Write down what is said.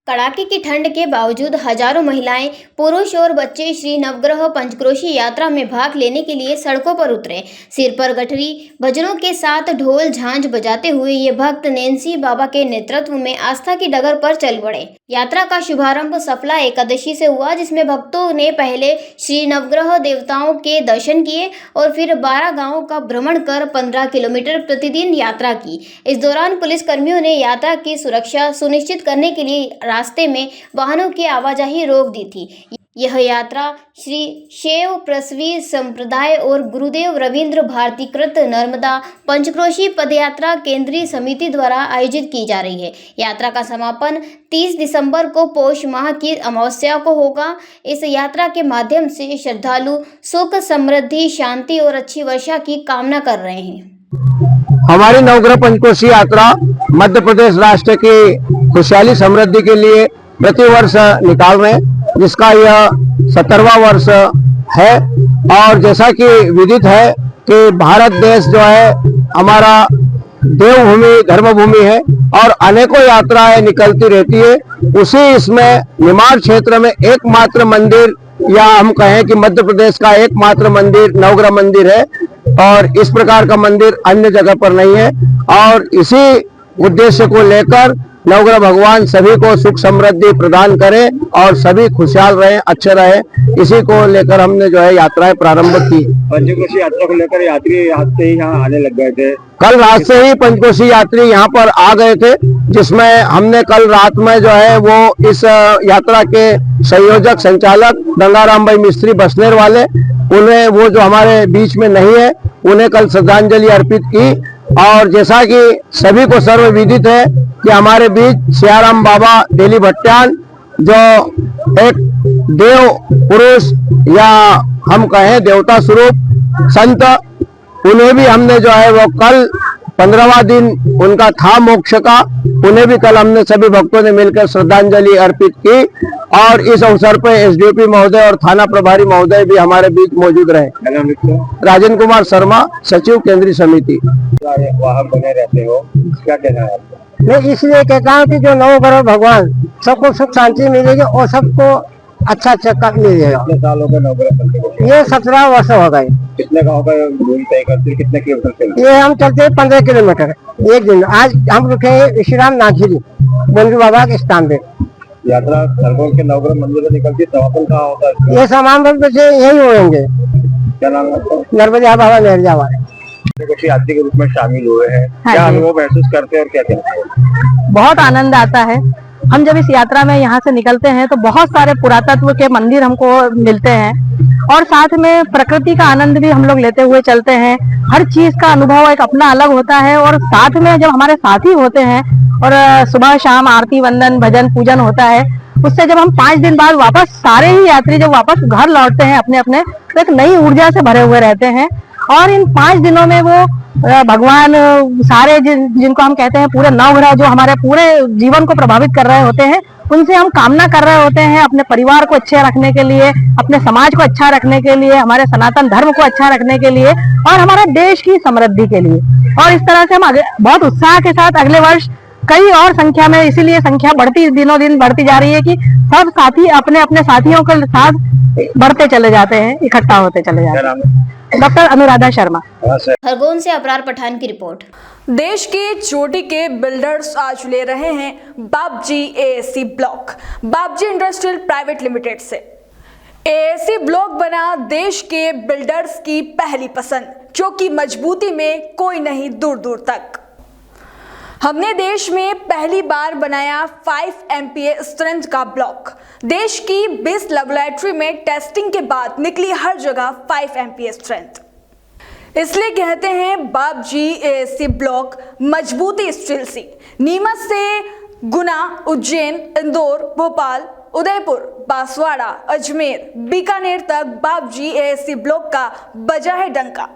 कड़ाके की ठंड के बावजूद हजारों महिलाएं, पुरुष और बच्चे श्री नवग्रह पंचक्रोशी यात्रा में भाग लेने के लिए सड़कों पर उतरे। सिर पर गठरी भजनों के साथ ढोल झांझ बजाते हुए ये भक्त नैन्सी बाबा के नेतृत्व में आस्था की डगर पर चल पड़े। यात्रा का शुभारंभ सफला एकादशी से हुआ, जिसमें भक्तों ने पहले श्री नवग्रह देवताओं के दर्शन किए और फिर 12 गांवों का भ्रमण कर 15 किलोमीटर प्रतिदिन यात्रा की। इस दौरान पुलिस कर्मियों ने यात्रा की सुरक्षा सुनिश्चित करने के लिए रास्ते में वाहनों की आवाजाही रोक दी थी। यह यात्रा श्री शैव प्रसवी संप्रदाय और गुरुदेव रविंद्र भारतीकृत नर्मदा पंचक्रोशी पदयात्रा केंद्रीय समिति द्वारा आयोजित की जा रही है। यात्रा का समापन 30 दिसंबर को पौष माह की अमावस्या को होगा। इस यात्रा के माध्यम से श्रद्धालु सुख, समृद्धि, शांति और अच्छी वर्षा की कामना कर रहे हैं। हमारी नवग्रह पंचकोशी यात्रा मध्य प्रदेश राष्ट्र की खुशहाली समृद्धि के लिए प्रतिवर्ष निकाल रहे हैं, जिसका यह 17वां वर्ष है। और जैसा कि विदित है कि भारत देश जो है हमारा देवभूमि, धर्मभूमि है और अनेकों यात्राएं निकलती रहती है। उसी इसमें निमाड़ क्षेत्र में एकमात्र मंदिर, या हम कहें कि मध्य प्रदेश का एकमात्र मंदिर नवग्रह मंदिर है, और इस प्रकार का मंदिर अन्य जगह पर नहीं है। और इसी उद्देश्य को लेकर नवग्रह भगवान सभी को सुख समृद्धि प्रदान करें और सभी खुशहाल रहें, अच्छे रहें, इसी को लेकर हमने जो है यात्राएं प्रारंभ की। पंचकोशी यात्रा को लेकर यात्री रात से ही यहाँ आने लग गए थे। कल रात से ही पंचकोशी यात्री यहाँ पर आ गए थे, जिसमें हमने कल रात में जो है वो इस यात्रा के संयोजक संचालक गंगाराम भाई मिस्त्री बसनेर वाले, उन्हें वो जो हमारे बीच में नहीं है, उन्हें कल श्रद्धांजलि अर्पित की। और जैसा कि सभी को सर्व विदित है कि हमारे बीच सियाराम बाबा डेली भट्टान, जो एक देव पुरुष या हम कहें देवता स्वरूप संत, उन्हें भी हमने जो है वो कल 15वां दिन उनका था मोक्ष का, उन्हें भी कल हमने सभी भक्तों ने मिलकर श्रद्धांजलि अर्पित की। और इस अवसर पर एसडीओपी महोदय और थाना प्रभारी महोदय भी हमारे बीच मौजूद रहे। राजेंद्र कुमार शर्मा, सचिव केंद्रीय समिति। वहाँ बने रहते हो, क्या कहना है आपका? मैं इसलिए कहता हूँ कि जो नवग्रह भगवान सबको सुख शांति मिलेगी और सबको अच्छा मिलेगा। कितने साल हो गए नवग्रह पंचकोशी? ये 17 वर्ष हो गए। कितने गाँव का दूरी तय करते, कितने किलोमीटर चलते? ये हम चलते हैं 15 किलोमीटर एक दिन। आज हम रुके हैं विश्राम नाझिरी बंधु बाबा के स्थान पे। यात्रा खरगोन के नवग्रह मंदिर से निकलती है, समापन कहाँ होता है? ये सामान से यही होंगे। क्या नाम है? नर्मदा बाबा नहरिया वाले पंचकोशी यात्री के रूप में शामिल हुए हैं। क्या अनुभव महसूस करते हैं और क्या कहते हैं? बहुत आनंद आता है। हम जब इस यात्रा में यहाँ से निकलते हैं तो बहुत सारे पुरातत्व के मंदिर हमको मिलते हैं और साथ में प्रकृति का आनंद भी हम लोग लेते हुए चलते हैं। हर चीज का अनुभव एक अपना अलग होता है। और साथ में जब हमारे साथी होते हैं और सुबह शाम आरती, वंदन, भजन, पूजन होता है, उससे जब हम 5 दिन बाद वापस सारे ही यात्री जब वापस घर लौटते हैं अपने अपने, तो एक नई ऊर्जा से भरे हुए रहते हैं। और इन 5 दिनों में वो भगवान सारे जिनको हम कहते हैं पूरे नवग्रह, जो हमारे पूरे जीवन को प्रभावित कर रहे होते हैं, उनसे हम कामना कर रहे होते हैं अपने परिवार को अच्छे रखने के लिए, अपने समाज को अच्छा रखने के लिए, हमारे सनातन धर्म को अच्छा रखने के लिए और हमारे देश की समृद्धि के लिए। और इस तरह से हम बहुत उत्साह के साथ अगले वर्ष कई और संख्या में, इसीलिए संख्या बढ़ती दिनों दिन बढ़ती जा रही है कि सब साथी अपने अपने साथियों के साथ बढ़ते चले जाते हैं, इकट्ठा होते चले जाते हैं। डॉक्टर अनुराधा शर्मा, खरगोन से अपरार पठान की रिपोर्ट। देश के चोटी के बिल्डर्स आज ले रहे हैं बाबजी एएसी ब्लॉक। बाबजी इंडस्ट्रियल प्राइवेट लिमिटेड से एएसी ब्लॉक बना देश के बिल्डर्स की पहली पसंद, जो कि मजबूती में कोई नहीं दूर दूर तक। हमने देश में पहली बार बनाया 5 MPa स्ट्रेंथ का ब्लॉक। देश की 20 लेबोरेटरी में टेस्टिंग के बाद निकली हर जगह 5 MPa स्ट्रेंथ। इसलिए कहते हैं बाबजी एएसी ब्लॉक मजबूती स्टील सी। नीमच से गुना, उज्जैन, इंदौर, भोपाल, उदयपुर, बांसवाड़ा, अजमेर, बीकानेर तक बाबजी एएसी ब्लॉक का बजा है डंका।